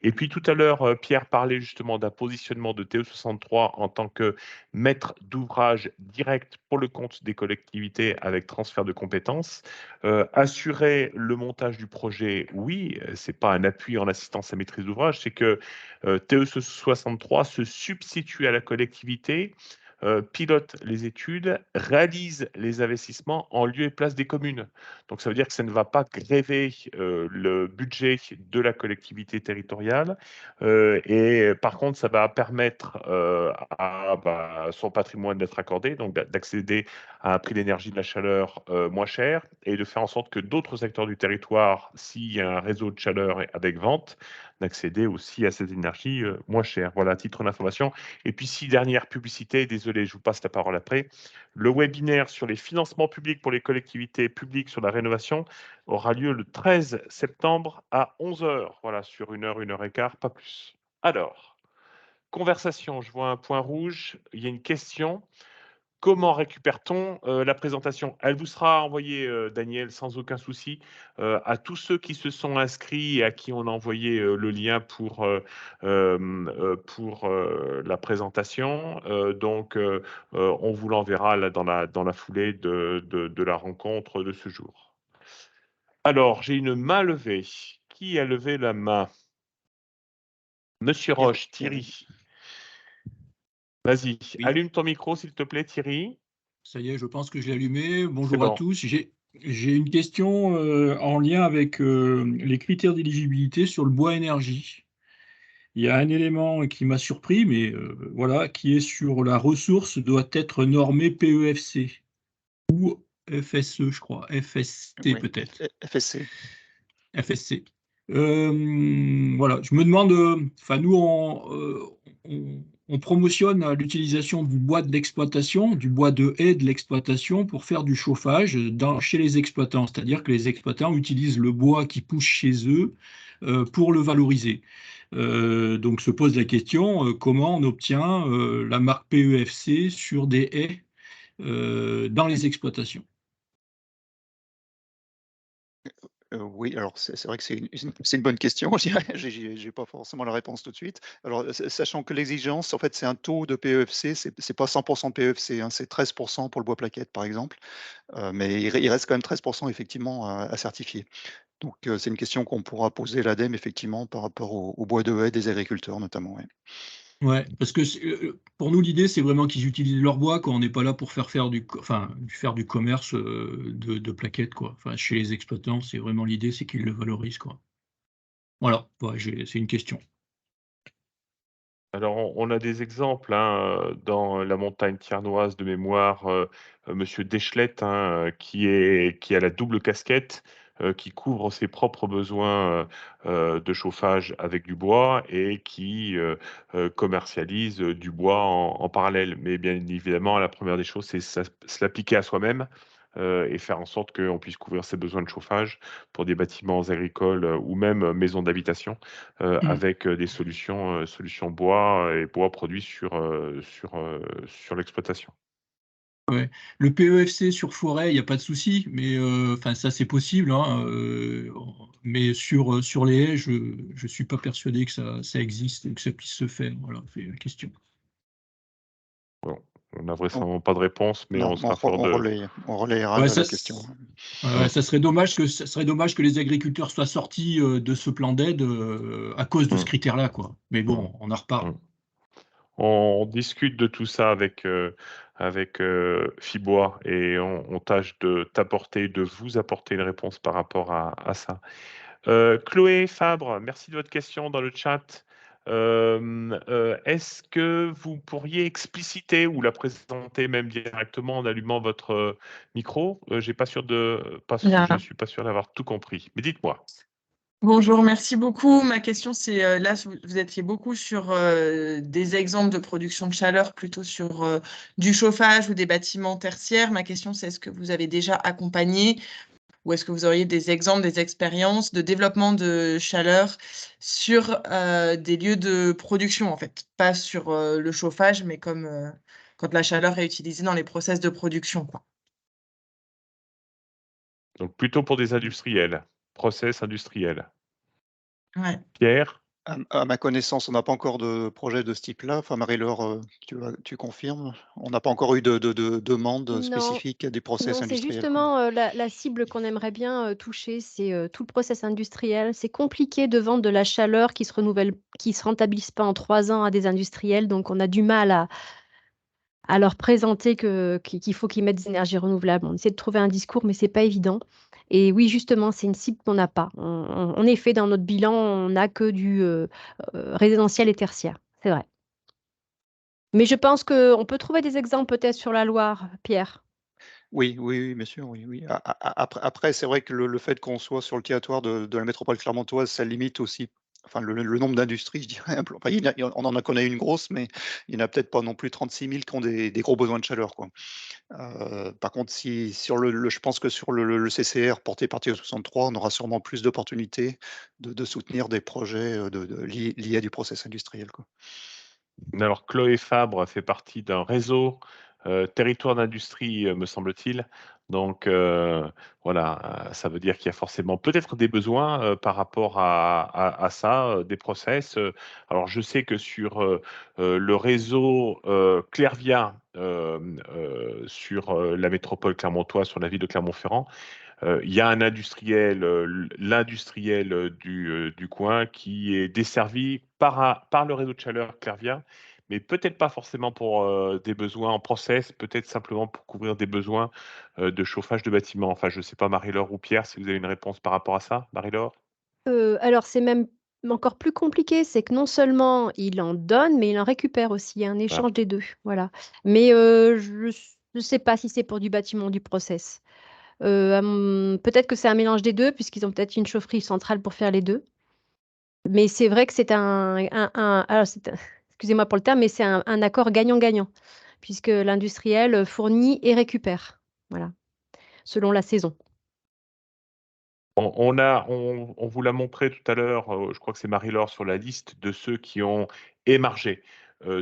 Et puis tout à l'heure, Pierre parlait justement d'un positionnement de TE63 en tant que maître d'ouvrage direct pour le compte des collectivités avec transfert de compétences. Assurer le montage du projet, oui, ce n'est pas un appui en assistance à maîtrise d'ouvrage, c'est que TE63 se substitue à la collectivité, pilote les études, réalise les investissements en lieu et place des communes. Donc ça veut dire que ça ne va pas gréver le budget de la collectivité territoriale et par contre ça va permettre à son patrimoine d'être accordé, donc d'accéder à un prix d'énergie de la chaleur moins cher et de faire en sorte que d'autres acteurs du territoire, s'il y a un réseau de chaleur avec vente, d'accéder aussi à cette énergie moins chère. Voilà, à titre d'information. Et puis, 6 dernières publicités, désolé, je vous passe la parole après. Le webinaire sur les financements publics pour les collectivités publiques sur la rénovation aura lieu le 13 septembre à 11 h. Voilà, sur 1 heure et quart, pas plus. Alors, conversation, je vois un point rouge, il y a une question. Comment récupère-t-on la présentation? Elle vous sera envoyée, Daniel, sans aucun souci, à tous ceux qui se sont inscrits et à qui on a envoyé le lien pour la présentation. Donc, on vous l'enverra là, dans la foulée de la rencontre de ce jour. Alors, j'ai une main levée. Qui a levé la main? Monsieur Roche, Thierry. Vas-y, Oui. allume ton micro, s'il te plaît, Thierry. Ça y est, je pense que je l'ai allumé. Bonjour bon. à tous. J'ai une question en lien avec les critères d'éligibilité sur le bois énergie. Il y a un élément qui m'a surpris, mais voilà, qui est sur la ressource doit être normée PEFC ou FSE, je crois. FST Oui, peut-être. FSC. FSC. Voilà, je me demande, enfin nous on promotionne l'utilisation du bois de l'exploitation, du bois de haie de l'exploitation pour faire du chauffage chez les exploitants, c'est-à-dire que les exploitants utilisent le bois qui pousse chez eux pour le valoriser. Donc se pose la question, comment on obtient la marque PEFC sur des haies dans les exploitations? Oui, alors c'est vrai que c'est une bonne question, je dirais. J'ai pas forcément la réponse tout de suite. Alors, sachant que l'exigence, en fait, c'est un taux de PEFC, c'est pas 100 de PEFC, hein, c'est 13 pour le bois plaquette, par exemple, mais il reste quand même 13 effectivement à certifier. Donc, c'est une question qu'on pourra poser à l'ADEME, effectivement, par rapport au bois de haie des agriculteurs, notamment, ouais. Ouais, parce que pour nous, l'idée, c'est vraiment qu'ils utilisent leur bois, quoi. On n'est pas là pour faire du commerce de plaquettes, quoi. Enfin, chez les exploitants, c'est vraiment l'idée, c'est qu'ils le valorisent, quoi. Voilà, ouais, c'est une question. Alors, on a des exemples hein, dans la montagne thiernoise de mémoire, Monsieur Deschlette, hein, qui a la double casquette, qui couvre ses propres besoins de chauffage avec du bois et qui commercialise du bois en parallèle. Mais bien évidemment, la première des choses, c'est se l'appliquer à soi-même et faire en sorte qu'on puisse couvrir ses besoins de chauffage pour des bâtiments agricoles ou même maisons d'habitation. Mmh. Avec des solutions bois et bois produits sur l'exploitation. Ouais. Le PEFC sur forêt, il y a pas de souci, mais enfin ça c'est possible, hein, mais sur les haies, je suis pas persuadé que ça existe et que ça puisse se faire. Voilà, c'est la question. Bon, on n'a On vraisemblablement pas de réponse, mais Non, on mais sera fort de on relayera Ouais, la question. ouais, mmh, ça serait dommage que les agriculteurs soient sortis, de ce plan d'aide, à cause de ce mmh, critère-là, quoi. Mais mmh, bon, on en reparle. mmh. On discute de tout ça avec Fibois et on tâche de vous apporter une réponse par rapport à ça. Chloé Fabre, merci de votre question dans le chat. Est-ce que vous pourriez expliciter ou la présenter même directement en allumant votre micro? Bien. Je suis pas sûr d'avoir tout compris, mais dites-moi. Bonjour, merci beaucoup. Ma question, c'est là, vous étiez beaucoup sur des exemples de production de chaleur, plutôt sur du chauffage ou des bâtiments tertiaires. Ma question, c'est est-ce que vous avez déjà accompagné ou est-ce que vous auriez des exemples, des expériences de développement de chaleur sur des lieux de production, en fait, pas sur le chauffage, mais comme quand la chaleur est utilisée dans les process de production, quoi. Donc plutôt pour des industriels, process industriels. Ouais. Pierre? À ma connaissance, on n'a pas encore de projet de ce type-là. Enfin, Marie-Laure, tu confirmes? On n'a pas encore eu de demande Non, spécifique à des process non, c'est industriels, quoi. justement la cible qu'on aimerait bien toucher, c'est tout le process industriel. C'est compliqué de vendre de la chaleur qui se renouvelle, qui se rentabilise pas en 3 ans à des industriels, donc on a du mal à leur présenter qu'il faut qu'ils mettent des énergies renouvelables. On essaie de trouver un discours, mais c'est pas évident. Et oui, justement, c'est une cible qu'on n'a pas. En effet, dans notre bilan, on n'a que du résidentiel et tertiaire. C'est vrai. Mais je pense qu'on peut trouver des exemples peut-être sur la Loire, Pierre. Oui, oui, oui, bien sûr, oui, oui. Après, c'est vrai que le fait qu'on soit sur le territoire de la métropole clermontoise, ça limite aussi, enfin, le nombre d'industries, je dirais, un peu. Enfin, on en a connaît une grosse, mais il n'y en a peut-être pas non plus 36 000 qui ont des gros besoins de chaleur, quoi. Par contre, si sur je pense que sur le CCR porté par Tigo 63, on aura sûrement plus d'opportunités de soutenir des projets, liés à du process industriel, quoi. Alors, Chloé Fabre fait partie d'un réseau territoire d'industrie, me semble-t-il. Donc, voilà, ça veut dire qu'il y a forcément peut-être des besoins par rapport à ça, des process. Alors, je sais que sur le réseau Clervia, sur la métropole clermontoise, sur la ville de Clermont-Ferrand, il y a un industriel, l'industriel du coin qui est desservi par le réseau de chaleur Clervia, mais peut-être pas forcément pour des besoins en process, peut-être simplement pour couvrir des besoins de chauffage de bâtiments. Enfin, je ne sais pas, Marie-Laure ou Pierre, si vous avez une réponse par rapport à ça. Marie-Laure? Alors c'est même encore plus compliqué, c'est que non seulement il en donne, mais il en récupère aussi. Il y a un Ah. échange des deux, voilà. Mais je ne sais pas si c'est pour du bâtiment ou du process. Peut-être que c'est un mélange des deux, puisqu'ils ont peut-être une chaufferie centrale pour faire les deux. Mais c'est vrai que c'est alors excusez-moi pour le terme, mais c'est un accord gagnant-gagnant, puisque l'industriel fournit et récupère, voilà, selon la saison. On vous l'a montré tout à l'heure, je crois que c'est Marie-Laure sur la liste de ceux qui ont émargé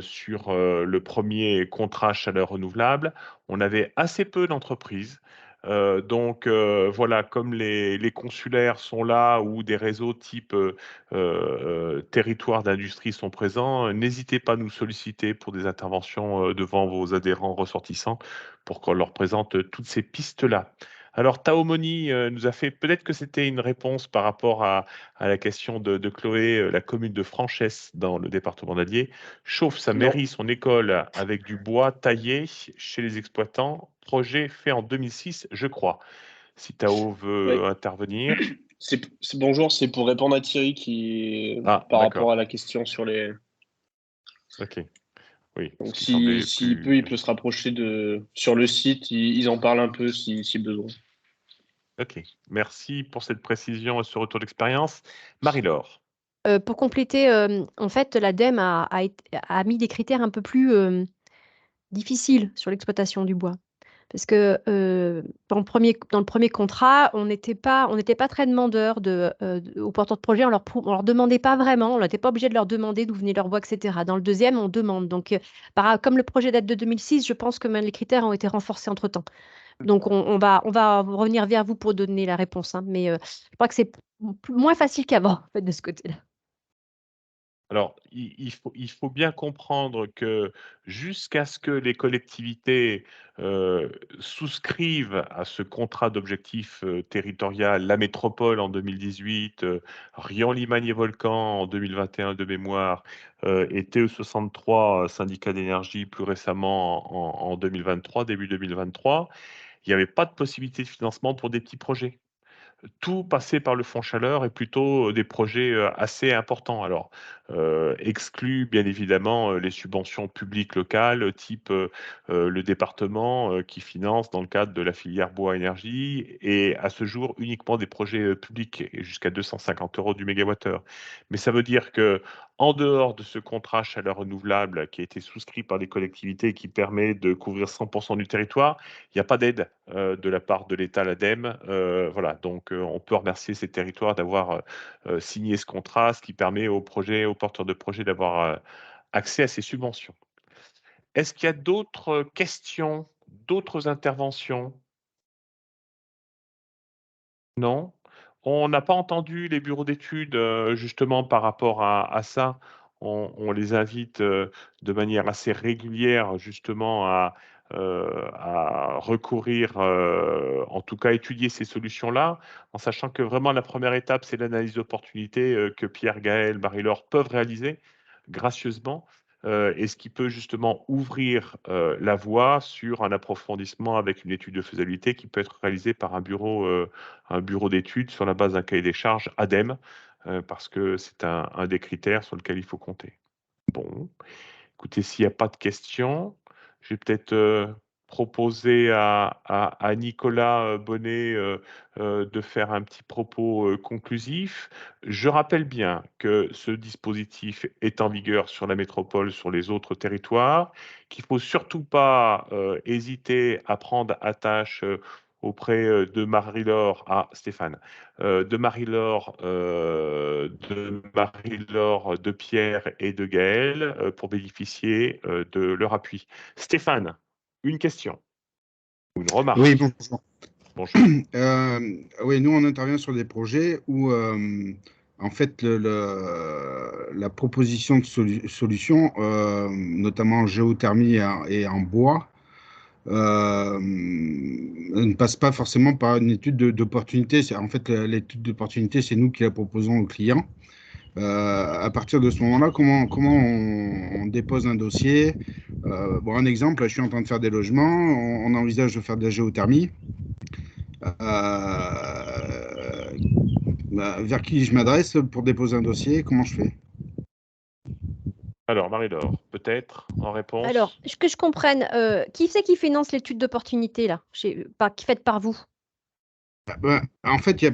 sur le premier contrat chaleur renouvelable. On avait assez peu d'entreprises Donc voilà, comme les consulaires sont là ou des réseaux type territoire d'industrie sont présents, n'hésitez pas à nous solliciter pour des interventions devant vos adhérents ressortissants pour qu'on leur présente toutes ces pistes-là. Alors, Taomoni nous a fait, peut-être que c'était une réponse par rapport à la question de Chloé, la commune de Franchès dans le département d'Allier, chauffe sa Non. mairie, son école avec du bois taillé chez les exploitants, projet fait en 2006, je crois. Si Tao veut intervenir. Bonjour, c'est pour répondre à Thierry par rapport à la question sur les... Ok. Oui. Donc s'il peut, il peut se rapprocher sur le site, ils en parlent un peu si besoin. Ok. Merci pour cette précision et ce retour d'expérience. Marie-Laure. Pour compléter, en fait, l'ADEME a mis des critères un peu plus difficiles sur l'exploitation du bois. Parce que dans le premier contrat, on n'était pas très demandeur aux porteurs de projet. On leur demandait pas vraiment. On n'était pas obligé de leur demander d'où venait leur bois, etc. Dans le deuxième, on demande. Donc, comme le projet date de 2006, je pense que même les critères ont été renforcés entre-temps. Donc, on va revenir vers vous pour donner la réponse. Hein. Mais je crois que c'est moins facile qu'avant, en fait, de ce côté-là. Alors, il faut bien comprendre que jusqu'à ce que les collectivités souscrivent à ce contrat d'objectif territorial, la métropole en 2018, Rion-Limagne-Volcan en 2021 de mémoire, et TE63, syndicat d'énergie, plus récemment en 2023, début 2023, il n'y avait pas de possibilité de financement pour des petits projets. Tout passé par le fonds chaleur et plutôt des projets assez importants. Alors, exclut bien évidemment les subventions publiques locales, type le département qui finance dans le cadre de la filière bois-énergie, et à ce jour uniquement des projets publics et jusqu'à 250 € du mégawattheure. Mais ça veut dire que en dehors de ce contrat chaleur renouvelable qui a été souscrit par les collectivités et qui permet de couvrir 100% du territoire, il n'y a pas d'aide de la part de l'État, l'ADEME. Voilà, donc on peut remercier ces territoires d'avoir signé ce contrat, ce qui permet aux porteurs de projets d'avoir accès à ces subventions. Est-ce qu'il y a d'autres questions, d'autres interventions? Non? On n'a pas entendu les bureaux d'études justement par rapport à ça. On les invite de manière assez régulière justement à recourir, en tout cas étudier ces solutions-là, en sachant que vraiment la première étape, c'est l'analyse d'opportunité que Pierre, Gaël, Marie-Laure peuvent réaliser gracieusement. Et ce qui peut justement ouvrir la voie sur un approfondissement avec une étude de faisabilité qui peut être réalisée par un bureau d'études sur la base d'un cahier des charges ADEME, parce que c'est un des critères sur lequel il faut compter. Bon, écoutez, s'il n'y a pas de questions, je vais peut-être proposer à Nicolas Bonnet de faire un petit propos conclusif. Je rappelle bien que ce dispositif est en vigueur sur la métropole, sur les autres territoires, qu'il ne faut surtout pas hésiter à prendre attache auprès de Marie-Laure, Stéphane, de Marie-Laure, de Pierre et de Gaël pour bénéficier de leur appui. Stéphane, une question ou une remarque? Oui, bonjour. Bonjour. Oui, nous, on intervient sur des projets où, en fait, la proposition de solution, notamment en géothermie et en bois, ne passe pas forcément par une étude d'opportunité. En fait, l'étude d'opportunité, c'est nous qui la proposons aux clients. À partir de ce moment-là, comment on dépose un dossier? Bon, un exemple, là, je suis en train de faire des logements, on envisage de faire de la géothermie. Vers qui je m'adresse pour déposer un dossier? Comment je fais? Alors, Marie-Laure, peut-être en réponse? Alors, que je comprenne, qui c'est qui finance l'étude d'opportunité, là, qui faite par vous? En fait,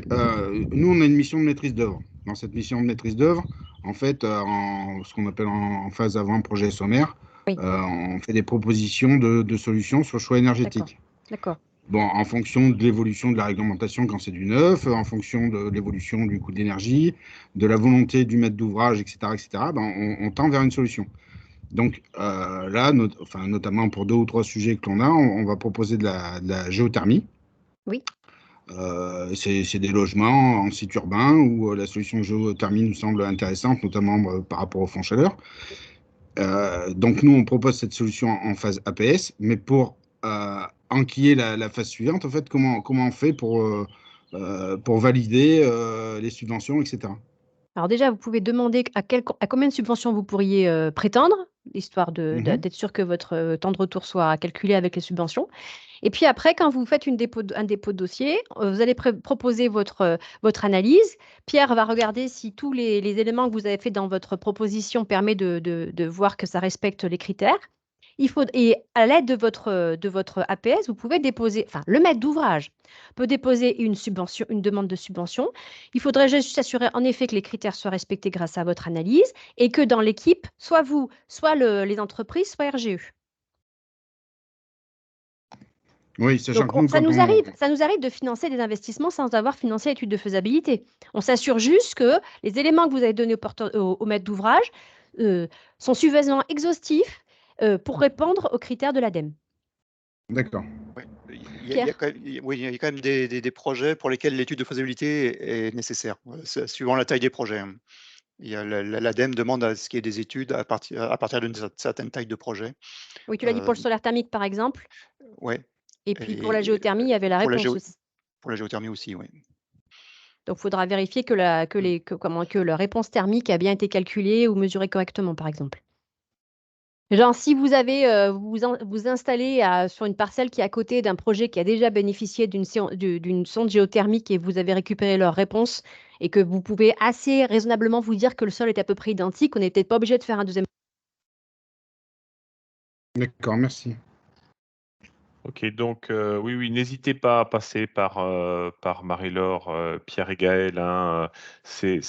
nous, on a une mission de maîtrise d'œuvre. Dans cette mission de maîtrise d'œuvre, en fait, ce qu'on appelle en phase avant projet sommaire, Oui. on fait des propositions de solutions sur le choix énergétique. D'accord. Bon, en fonction de l'évolution de la réglementation quand c'est du neuf, en fonction de l'évolution du coût de l'énergie, de la volonté du maître d'ouvrage, etc., ben, on tend vers une solution. Donc là, notamment pour 2 ou 3 sujets que l'on a, on va proposer de la géothermie. Oui. C'est des logements en site urbain où la solution géothermie nous semble intéressante, notamment par rapport au fonds chaleur. Donc, nous, on propose cette solution en phase APS, mais pour enquiller la phase suivante, en fait, comment on fait pour valider les subventions, etc. Alors déjà, vous pouvez demander à combien de subventions vous pourriez prétendre, histoire d'être sûr que votre temps de retour soit calculé avec les subventions. Et puis après, quand vous faites un dépôt de dossier, vous allez proposer votre analyse. Pierre va regarder si tous les éléments que vous avez faits dans votre proposition permettent de voir que ça respecte les critères. Et à l'aide de votre APS, vous pouvez déposer, enfin, le maître d'ouvrage peut déposer une demande de subvention. Il faudrait juste s'assurer en effet que les critères soient respectés grâce à votre analyse et que dans l'équipe, soit vous, soit les entreprises, soit RGE. Oui, sachant Donc, que nous, ça quand nous arrive de financer des investissements sans avoir financé l'étude de faisabilité. On s'assure juste que les éléments que vous avez donnés au maître d'ouvrage sont suffisamment exhaustifs pour répondre aux critères de l'ADEME. D'accord. Ouais. Il y a Pierre. quand même des projets pour lesquels l'étude de faisabilité est nécessaire, suivant la taille des projets. Hein. L'ADEME demande à ce qu'il y ait des études à partir d'une certaine taille de projet. Oui, tu l'as dit pour le solaire thermique, par exemple. Ouais. Et puis pour la géothermie, il y avait la réponse aussi. Pour la géothermie aussi, oui. Donc, il faudra vérifier que la réponse thermique a bien été calculée ou mesurée correctement, par exemple. Genre, si vous avez vous installez sur une parcelle qui est à côté d'un projet qui a déjà bénéficié d'une sonde géothermique et vous avez récupéré leur réponse et que vous pouvez assez raisonnablement vous dire que le sol est à peu près identique, on n'est peut-être pas obligé de faire un deuxième. D'accord, merci. Ok, donc oui, n'hésitez pas à passer par Marie-Laure, Pierre et Gaël. Hein, c'est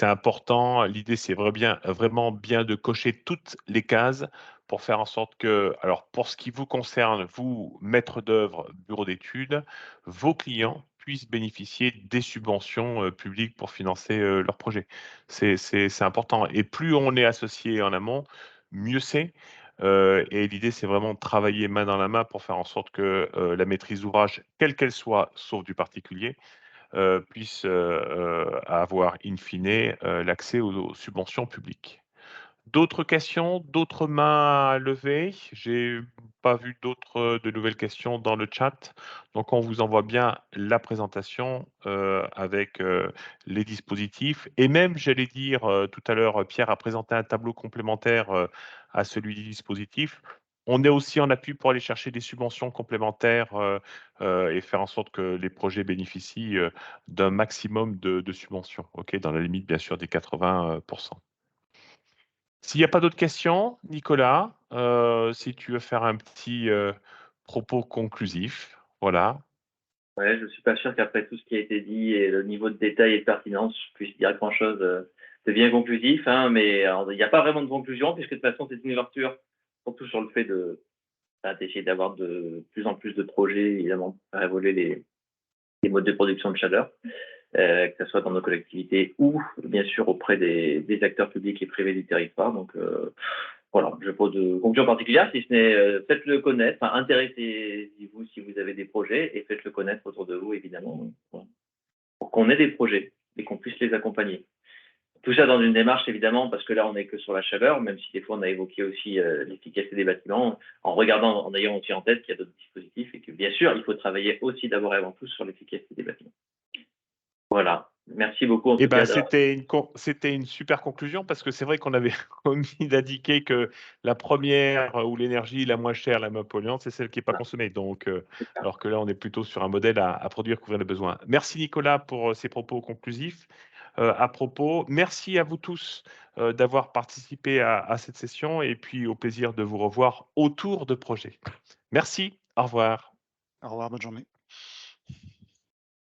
important. L'idée, c'est vraiment bien de cocher toutes les cases pour faire en sorte que, alors pour ce qui vous concerne, vous, maître d'œuvre, bureau d'études, vos clients puissent bénéficier des subventions publiques pour financer leurs projets. C'est important. Et plus on est associé en amont, mieux c'est. Et l'idée, c'est vraiment de travailler main dans la main pour faire en sorte que la maîtrise d'ouvrage, quelle qu'elle soit, sauf du particulier, puisse avoir in fine l'accès aux subventions publiques. D'autres questions, d'autres mains à lever? J'ai pas vu de nouvelles questions dans le chat. Donc, on vous envoie bien la présentation avec les dispositifs. Et même, j'allais dire, tout à l'heure, Pierre a présenté un tableau complémentaire à celui du dispositif. On est aussi en appui pour aller chercher des subventions complémentaires et faire en sorte que les projets bénéficient d'un maximum de subventions, dans la limite, bien sûr, des 80%. S'il n'y a pas d'autres questions, Nicolas, si tu veux faire un petit propos conclusif, voilà. Ouais, je ne suis pas sûr qu'après tout ce qui a été dit et le niveau de détail et de pertinence, je puisse dire grand-chose de bien conclusif, hein, mais il n'y a pas vraiment de conclusion, puisque de toute façon, c'est une ouverture, surtout sur le fait d'essayer d'avoir de plus en plus de projets, évidemment, pour faire évoluer les modes de production de chaleur, que ce soit dans nos collectivités ou, bien sûr, auprès des acteurs publics et privés du territoire. Donc, voilà, je n'ai pas de conclusion particulière, si ce n'est faites-le connaître, enfin, intéressez-vous si vous avez des projets et faites-le connaître autour de vous, évidemment, pour qu'on ait des projets et qu'on puisse les accompagner. Tout ça dans une démarche, évidemment, parce que là, on n'est que sur la chaleur, même si des fois, on a évoqué aussi l'efficacité des bâtiments, en ayant aussi en tête qu'il y a d'autres dispositifs et que, bien sûr, il faut travailler aussi d'abord et avant tout sur l'efficacité des bâtiments. Voilà. Merci beaucoup en tout cas. C'était une super conclusion parce que c'est vrai qu'on avait omis d'indiquer que la première où l'énergie la moins chère, la moins polluante, c'est celle qui n'est pas consommée. Donc, alors que là, on est plutôt sur un modèle à produire, couvrir les besoins. Merci Nicolas pour ces propos conclusifs. À propos, merci à vous tous d'avoir participé à cette session et puis au plaisir de vous revoir autour de projets. Merci, au revoir. Au revoir, bonne journée.